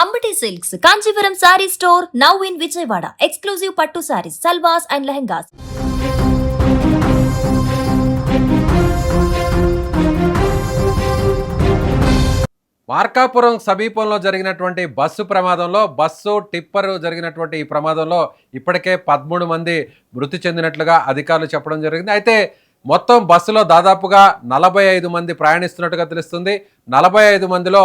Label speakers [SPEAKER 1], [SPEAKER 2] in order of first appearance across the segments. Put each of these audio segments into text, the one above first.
[SPEAKER 1] Ambati Silks, Kanchipuram Saree Store, now in Vijayawada. Exclusive Pattu Sarees, Salwas and Lehengas.
[SPEAKER 2] Markapuram సమీపంలో జరిగినటువంటి bus ప్రమాదంలో tipper జరిగినటువంటి ఈ ప్రమాదంలో ఇప్పటికే 13 మంది మృతి చెందినట్లుగా అధికారులు చెప్పడం జరిగింది. అయితే మొత్తం బస్సులో దాదాపుగా 45 మంది ప్రయాణిస్తున్నట్టుగా తెలుస్తుంది. 45 మందిలో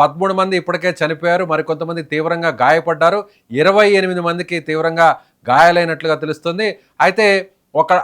[SPEAKER 2] 13 మంది ఇప్పటికే చనిపోయారు, మరికొంతమంది తీవ్రంగా గాయపడ్డారు, 28 మందికి తీవ్రంగా గాయాలైనట్లుగా తెలుస్తుంది. అయితే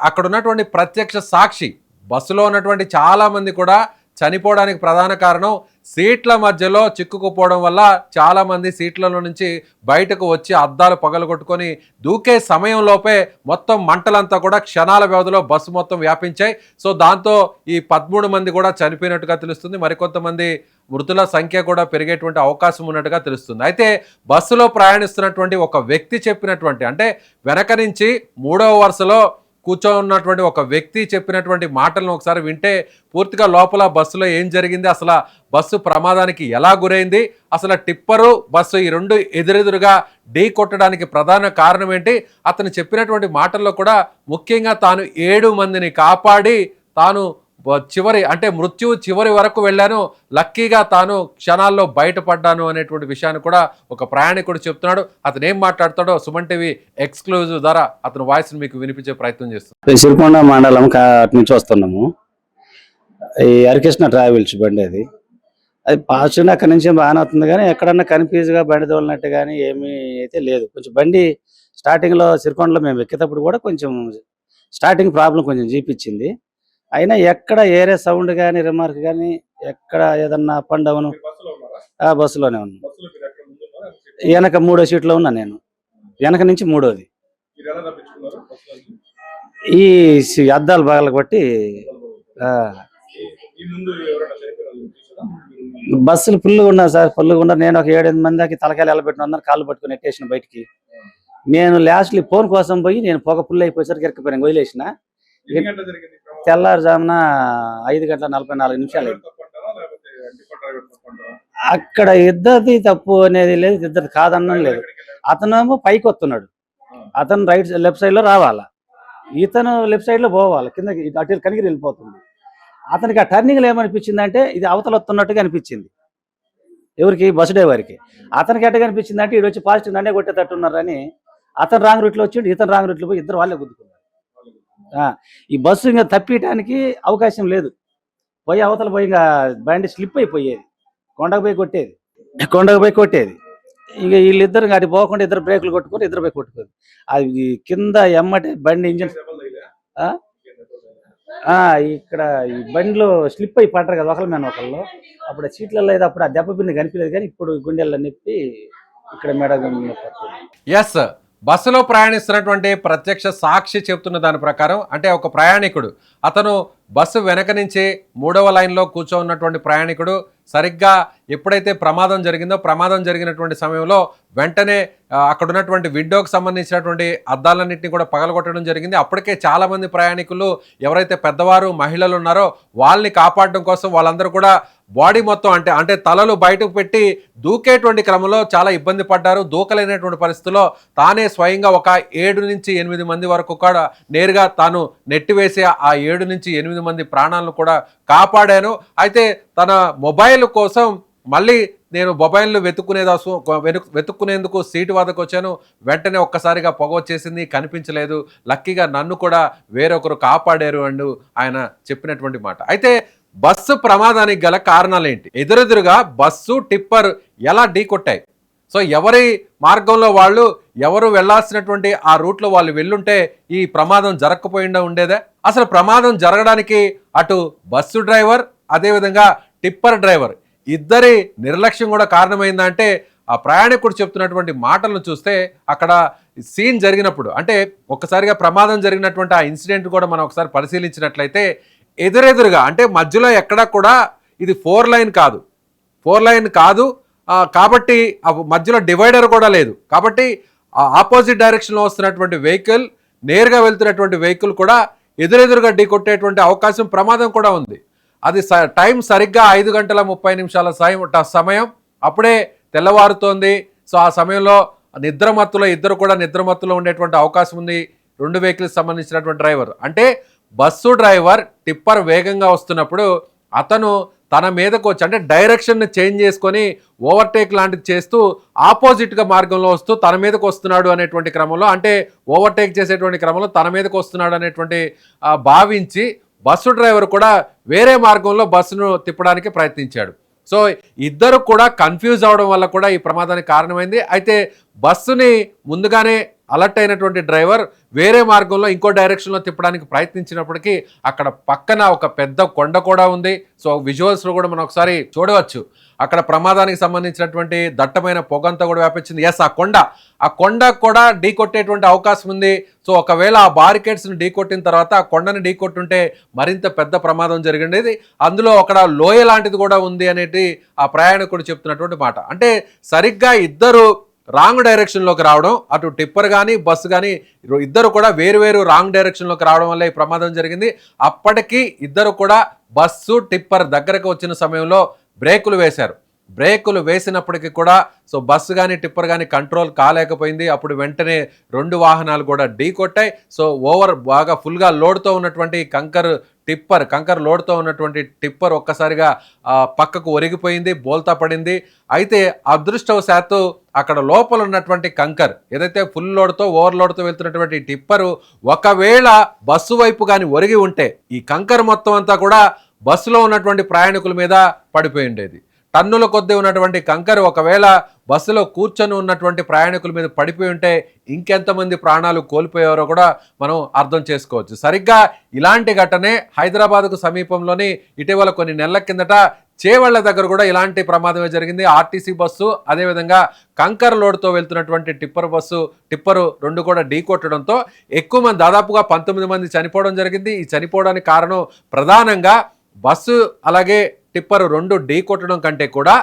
[SPEAKER 2] అక్కడ ఉన్నటువంటి ప్రత్యక్ష సాక్షి బస్సులో ఉన్నటువంటి చాలామంది కూడా చనిపోవడానికి ప్రధాన కారణం సీట్ల మధ్యలో చిక్కుకుపోవడం వల్ల చాలామంది సీట్లలో నుంచి బయటకు వచ్చి అద్దాలు పగలగొట్టుకొని దూకే సమయంలోపే మొత్తం మంటలంతా కూడా క్షణాల వ్యవధిలో బస్సు మొత్తం వ్యాపించాయి. సో దాంతో ఈ 13 మంది కూడా చనిపోయినట్టుగా తెలుస్తుంది. మరికొంతమంది మృతుల సంఖ్య కూడా పెరిగేటువంటి అవకాశం ఉన్నట్టుగా తెలుస్తుంది. అయితే బస్సులో ప్రయాణిస్తున్నటువంటి ఒక వ్యక్తి చెప్పినటువంటి, అంటే వెనక నుంచి 3వ వరుసలో కూర్చోన్నటువంటి ఒక వ్యక్తి చెప్పినటువంటి మాటలను ఒకసారి వింటే పూర్తిగా లోపల బస్సులో ఏం జరిగింది, అసలు బస్సు ప్రమాదానికి ఎలా గురైంది, అసలు టిప్పరు బస్సు ఈ రెండు ఎదురెదురుగా ఢీ కొట్టడానికి ప్రధాన కారణం ఏంటి, అతను చెప్పినటువంటి మాటల్లో కూడా ముఖ్యంగా తాను 7 మందిని కాపాడి తాను మృత్యువు చివరి వరకు వెళ్ళాను, లక్కీగా తాను క్షణాల్లో బయటపడ్డాను అనేటువంటి విషయాన్ని కూడా ఒక ప్రయాణికుడు చెప్తున్నాడు. అతను ఏం మాట్లాడతాడో సుమన్ టీవీ ఎక్స్క్లూజివ్ ద్వారా అతని వాయిస్ని మీకు వినిపించే ప్రయత్నం చేస్తున్నాడు.
[SPEAKER 3] సిరికొండ మండలం అటు నుంచి వస్తున్నాము. ఈ హరికృష్ణ ట్రావెల్స్ బండి అది పాజిటివ్ అక్కడి నుంచి బాగానే అవుతుంది, కానీ ఎక్కడన్నా కన్ఫ్యూజ్గా బండి తోలినట్టు కానీ ఏమీ అయితే లేదు. కొంచెం బండి స్టార్టింగ్లో సిరికొండలో మేము ఎక్కేటప్పుడు కూడా కొంచెం స్టార్టింగ్ ప్రాబ్లం కొంచెం చూపించింది. అయినా ఎక్కడ ఏరే సౌండ్ కానీ రిమార్క్ కానీ ఎక్కడ ఏదన్నా అప్ అండ్ డౌన్ బస్సులోనే ఉన్నా. వెనక 3వ సీట్లో ఉన్నా నేను, వెనక నుంచి 3వది. ఈ అద్దాలు బాగా కొట్టి బస్సులు ఫుల్గా ఉన్నా సార్, ఫుల్గా ఉన్నారు. నేను ఒక 7-8 మంది దాకా తలకాయలు ఎలబెట్టిన అందరూ కాళ్ళు పట్టుకుని ఎట్టేసిన బయటికి. నేను లాస్ట్లీ ఫోన్ కోసం పోయి నేను పొగ ఫుల్ అయిపోయేసరికి ఎక్కిపోయాను, వదిలేసిన. తెల్లారుజామున 5:44 అక్కడ ఇద్దరిది తప్పు అనేది లేదు, ఇద్దరు కాదన్నం లేదు. అతనేమో పైకి వస్తున్నాడు, అతను లెఫ్ట్ సైడ్ లో రావాలా, ఇతను లెఫ్ట్ సైడ్ లో పోవాలి, కిందకి అటు కనిగిరి వెళ్ళిపోతుంది. అతనికి ఆ టర్నింగ్ లో ఏమనిపించింది అంటే ఇది అవతల వస్తున్నట్టుగా అనిపించింది. ఎవరికి? బస్ డ్రైవర్కి. అతనికి ఎట్టగా అనిపించింది అంటే ఇటు వచ్చి పాజిటివ్ నన్నే కొట్టేటట్టున్నారని అతను రాంగ్ రూట్లో వచ్చి ఇతను రాంగ్ రూట్లో పోయి ఇద్దరు వాళ్ళే గుద్దుకున్నారు. ఈ బస్సు ఇంకా తప్పియటానికి అవకాశం లేదు. పోయి అవతల పోయి ఇంకా బండి స్లిప్ అయిపోయేది, కొండకు పోయి కొట్టేది. ఇక వీళ్ళిద్దరు అటు పోకుండా ఇద్దరు బ్రేకులు కొట్టుకొని ఇద్దరు పోయి కొట్టుకోరు. అది కింద ఎమ్మటే బండి ఇంజిన్ ఇక్కడ ఈ బండిలో స్లిప్ అయి పడ్డారు కదా ఒకళ్ళ మీద ఒకళ్ళు. అప్పుడు సీట్లలో అయితే అప్పుడు ఆ దెబ్బ బింది కనిపించలేదు, కానీ ఇప్పుడు గుండెల్లో నొప్పి ఇక్కడ మెడ
[SPEAKER 2] ఎస్ బస్సులో ప్రయాణిస్తున్నటువంటి ప్రత్యక్ష సాక్షి చెప్తున్న దాని ప్రకారం, అంటే ఒక ప్రయాణికుడు, అతను బస్సు వెనక నుంచి 3వ లైన్లో కూర్చోన్నటువంటి ప్రయాణికుడు సరిగ్గా ఎప్పుడైతే ప్రమాదం జరిగినటువంటి సమయంలో వెంటనే అక్కడ ఉన్నటువంటి విండోకి సంబంధించినటువంటి అద్దాలన్నింటినీ కూడా పగలగొట్టడం జరిగింది. అప్పటికే చాలామంది ప్రయాణికులు ఎవరైతే పెద్దవారు మహిళలు ఉన్నారో వాళ్ళని కాపాడడం కోసం వాళ్ళందరూ కూడా బాడీ మొత్తం అంటే తలలు బయటకు పెట్టి దూకేటువంటి క్రమంలో చాలా ఇబ్బంది పడ్డారు. దూకలేనటువంటి పరిస్థితుల్లో తానే స్వయంగా ఒక 7 నుంచి 8 మంది వరకు కూడా నేరుగా తాను నెట్టివేసి ఆ 7 నుంచి 8 మంది ప్రాణాలను కూడా కాపాడాను. అయితే తన మొబైల్ కోసం మళ్ళీ నేను మొబైల్ను వెతుక్కునేందుకు సీటు వద్దకు వచ్చాను, వెంటనే ఒక్కసారిగా పొగ వచ్చేసింది, కనిపించలేదు, లక్కీగా నన్ను కూడా వేరొకరు కాపాడారు అంటూ ఆయన చెప్పినటువంటి మాట. అయితే బస్సు ప్రమాదానికి గల కారణాలు ఏంటి, ఎదురెదురుగా బస్సు టిప్పర్ ఎలా ఢీ కొట్టాయి, సో ఎవరి మార్గంలో వాళ్ళు, ఎవరు వెళ్లాల్సినటువంటి ఆ రూట్లో వాళ్ళు వెళ్ళుంటే ఈ ప్రమాదం జరగకపోయిందా ఉండేదే. అసలు ప్రమాదం జరగడానికి అటు బస్సు డ్రైవర్ అదేవిధంగా టిప్పర్ డ్రైవర్ ఇద్దరి నిర్లక్ష్యం కూడా కారణమైందంటే ఆ ప్రయాణికుడు చెప్తున్నటువంటి మాటలను చూస్తే అక్కడ సీన్ జరిగినప్పుడు, అంటే ఒక్కసారిగా ప్రమాదం జరిగినటువంటి ఆ ఇన్సిడెంట్ కూడా మనం ఒకసారి పరిశీలించినట్లయితే ఎదురెదురుగా, అంటే మధ్యలో ఎక్కడా కూడా ఇది 4 లైన్ కాదు కాబట్టి మధ్యలో డివైడర్ కూడా లేదు, కాబట్టి ఆపోజిట్ డైరెక్షన్లో వస్తున్నటువంటి వెహికల్, నేరుగా వెళ్తున్నటువంటి వెహికల్ కూడా ఎదురెదురుగా ఢీ కొట్టేటువంటి అవకాశం, ప్రమాదం కూడా ఉంది. అది టైం సరిగ్గా 5:30 సమయం. అప్పుడే తెల్లవారుతోంది. సో ఆ సమయంలో నిద్రమత్తులో ఇద్దరు కూడా నిద్రమత్తులో ఉండేటువంటి అవకాశం ఉంది. 2 వెహికల్స్ సంబంధించినటువంటి డ్రైవర్ అంటే బస్సు డ్రైవర్ టిప్పర్ వేగంగా వస్తున్నప్పుడు అతను తన మీదకు వచ్చి అంటే డైరెక్షన్ చేంజ్ చేసుకొని ఓవర్టేక్ లాంటిది చేస్తూ ఆపోజిట్గా మార్గంలో వస్తూ తన మీదకు వస్తున్నాడు అనేటువంటి క్రమంలో అంటే ఓవర్టేక్ చేసేటువంటి క్రమంలో తన మీదకు వస్తున్నాడు అనేటువంటి భావించి బస్సు డ్రైవర్ కూడా వేరే మార్గంలో బస్సును తిప్పడానికి ప్రయత్నించాడు. సో ఇద్దరు కూడా కన్ఫ్యూజ్ అవడం వల్ల కూడా ఈ ప్రమాదానికి కారణమైంది. అయితే బస్సుని ముందుగానే అలర్ట్ అయినటువంటి డ్రైవర్ వేరే మార్గంలో ఇంకో డైరెక్షన్లో తిప్పడానికి ప్రయత్నించినప్పటికీ అక్కడ పక్కన ఒక పెద్ద కొండ కూడా ఉంది. సో విజువల్స్లో కూడా మనం ఒకసారి చూడవచ్చు. అక్కడ ప్రమాదానికి సంబంధించినటువంటి దట్టమైన పొగంతా కూడా వ్యాపించింది. ఎస్, ఆ కొండ కూడా ఢీ కొట్టేటువంటి అవకాశం ఉంది. సో ఒకవేళ ఆ బారికేడ్స్ని ఢీ కొట్టిన తర్వాత ఆ కొండని ఢీ కొట్టుంటే మరింత పెద్ద ప్రమాదం జరిగిండేది. అందులో అక్కడ లోయ లాంటిది కూడా ఉంది అనేది ఆ ప్రయాణికుడు చెప్తున్నటువంటి మాట. అంటే సరిగ్గా ఇద్దరు రాంగ్ డైరెక్షన్లోకి రావడం, అటు టిప్పర్ కానీ బస్సు కానీ ఇద్దరు కూడా వేరు రాంగ్ డైరెక్షన్లోకి రావడం వల్ల ఈ ప్రమాదం జరిగింది. అప్పటికి ఇద్దరు కూడా బస్సు టిప్పర్ దగ్గరకు వచ్చిన సమయంలో బ్రేకులు వేశారు. బ్రేకులు వేసినప్పటికీ కూడా సో బస్సు కానీ టిప్పర్ కానీ కంట్రోల్ కాలేకపోయింది. అప్పుడు వెంటనే 2 వాహనాలు కూడా ఢీ కొట్టాయి. సో బాగా ఫుల్గా లోడ్తో ఉన్నటువంటి కంకర్ లోడ్తో ఉన్నటువంటి టిప్పర్ ఒక్కసారిగా పక్కకు ఒరిగిపోయింది, బోల్తా పడింది. అయితే అదృష్టవశాత్తు అక్కడ లోపల ఉన్నటువంటి కంకర్ ఏదైతే ఫుల్ లోడ్తో ఓవర్లోడ్తో వెళ్తున్నటువంటి టిప్పరు ఒకవేళ బస్సు వైపు కానీ ఒరిగి ఉంటే ఈ కంకర్ మొత్తం అంతా కూడా బస్సులో ఉన్నటువంటి ప్రయాణికుల మీద పడిపోయి ఉండేది. టన్నుల కొద్దీ ఉన్నటువంటి కంకర్ ఒకవేళ బస్సులో కూర్చొని ఉన్నటువంటి ప్రయాణికుల మీద పడిపోయి ఉంటే ఇంకెంతమంది ప్రాణాలు కోల్పోయారో కూడా మనం అర్థం చేసుకోవచ్చు. సరిగ్గా ఇలాంటి ఘటనే హైదరాబాద్కు సమీపంలోని ఇటీవల కొన్ని నెలల కిందట చేవళ్ల దగ్గర కూడా ఇలాంటి ప్రమాదమే జరిగింది. ఆర్టీసీ బస్సు అదేవిధంగా కంకర్ లోడ్తో వెళ్తున్నటువంటి టిప్పరు 2 కూడా ఢీ కొట్టడంతో ఎక్కువ మంది దాదాపుగా 19 మంది చనిపోవడం జరిగింది. ఈ చనిపోవడానికి కారణం ప్రధానంగా బస్సు అలాగే టిప్పరు 2 ఢీ కొట్టడం కంటే కూడా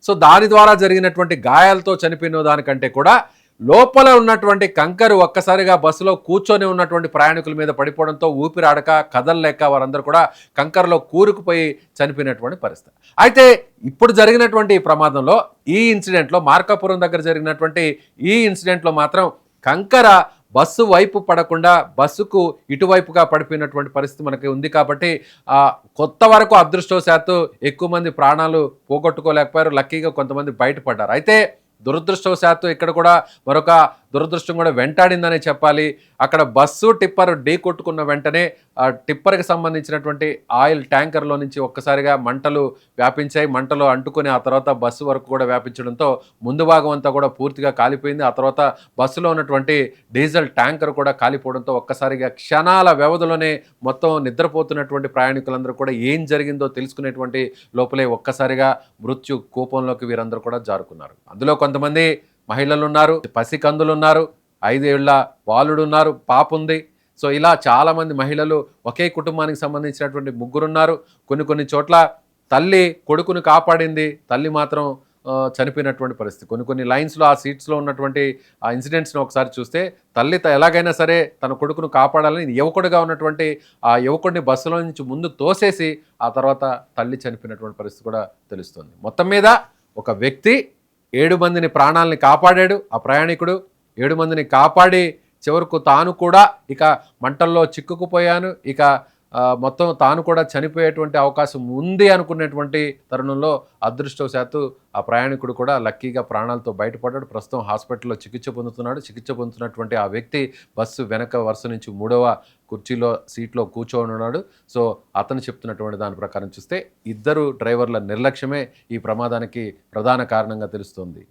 [SPEAKER 2] సో దాని ద్వారా జరిగినటువంటి గాయాలతో చనిపోయిన దానికంటే కూడా లోపల ఉన్నటువంటి కంకరు ఒక్కసారిగా బస్సులో కూర్చొని ఉన్నటువంటి ప్రయాణికుల మీద పడిపోవడంతో ఊపిరాడక కదలలేక వారందరూ కూడా కంకర్లో కూరుకుపోయి చనిపోయినటువంటి పరిస్థితి. అయితే ఇప్పుడు జరిగినటువంటి ఈ ప్రమాదంలో ఈ ఇన్సిడెంట్లో మార్కాపురం దగ్గర జరిగినటువంటి ఈ ఇన్సిడెంట్లో మాత్రం కంకర బస్సు వైపు పడకుండా బస్సుకు ఇటువైపుగా పడిపోయినటువంటి పరిస్థితి మనకి ఉంది. కాబట్టి కొత్త వరకు అదృష్టవశాత్తు ఎక్కువ మంది ప్రాణాలు పోగొట్టుకోలేకపోయారు. లక్కీగా కొంతమంది బయటపడ్డారు. అయితే దురదృష్టవశాత్తు ఇక్కడ కూడా మరొక దురదృష్టం కూడా వెంటాడిందనే చెప్పాలి. అక్కడ బస్సు టిప్పర్ ఢీ కొట్టుకున్న వెంటనే ఆ టిప్పర్కి సంబంధించినటువంటి ఆయిల్ ట్యాంకర్లో నుంచి ఒక్కసారిగా మంటలు వ్యాపించాయి. మంటలు అంటుకుని ఆ తర్వాత బస్సు వరకు కూడా వ్యాపించడంతో ముందు భాగం అంతా కూడా పూర్తిగా కాలిపోయింది. ఆ తర్వాత బస్సులో ఉన్నటువంటి డీజిల్ ట్యాంకర్ కూడా కాలిపోవడంతో ఒక్కసారిగా క్షణాల వ్యవధిలోనే మొత్తం నిద్రపోతున్నటువంటి ప్రయాణికులందరూ కూడా ఏం జరిగిందో తెలుసుకునేటువంటి లోపలే ఒక్కసారిగా మృత్యు కూపంలోకి వీరందరూ కూడా జారుకున్నారు. అందులో కొంతమంది మహిళలు ఉన్నారు, పసికందులు ఉన్నారు, 5 ఏళ్ల బాలుడు ఉన్నారు, పాప ఉంది. సో ఇలా చాలామంది మహిళలు ఒకే కుటుంబానికి సంబంధించినటువంటి 3 ఉన్నారు. కొన్ని చోట్ల తల్లి కొడుకును కాపాడింది, తల్లి మాత్రం చనిపోయినటువంటి పరిస్థితి. కొన్ని లైన్స్లో ఆ సీట్స్లో ఉన్నటువంటి ఆ ఇన్సిడెంట్స్ని ఒకసారి చూస్తే తల్లి ఎలాగైనా సరే తన కొడుకును కాపాడాలని యువకుడిగా ఉన్నటువంటి ఆ యువకుడిని బస్సులో నుంచి ముందు తోసేసి ఆ తర్వాత తల్లి చనిపోయినటువంటి పరిస్థితి కూడా తెలుస్తుంది. మొత్తం మీద ఒక వ్యక్తి 7 మందిని ప్రాణాలని కాపాడాడు. ఆ ప్రయాణికుడు 7 మందిని కాపాడి చివరకు తాను కూడా ఇక మంటల్లో చిక్కుకుపోయాను, ఇక మొత్తం తాను కూడా చనిపోయేటువంటి అవకాశం ఉంది అనుకునేటువంటి తరుణంలో అదృష్టవశాత్తు ఆ ప్రయాణికుడు కూడా లక్కీగా ప్రాణాలతో బయటపడ్డాడు. ప్రస్తుతం హాస్పిటల్లో చికిత్స పొందుతున్నటువంటి ఆ వ్యక్తి బస్సు వెనక వరుస నుంచి 3వ సీట్లో కూర్చొని ఉన్నాడు. సో అతను చెప్తున్నటువంటి దాని ప్రకారం చూస్తే ఇద్దరు డ్రైవర్ల నిర్లక్ష్యమే ఈ ప్రమాదానికి ప్రధాన కారణంగా తెలుస్తోంది.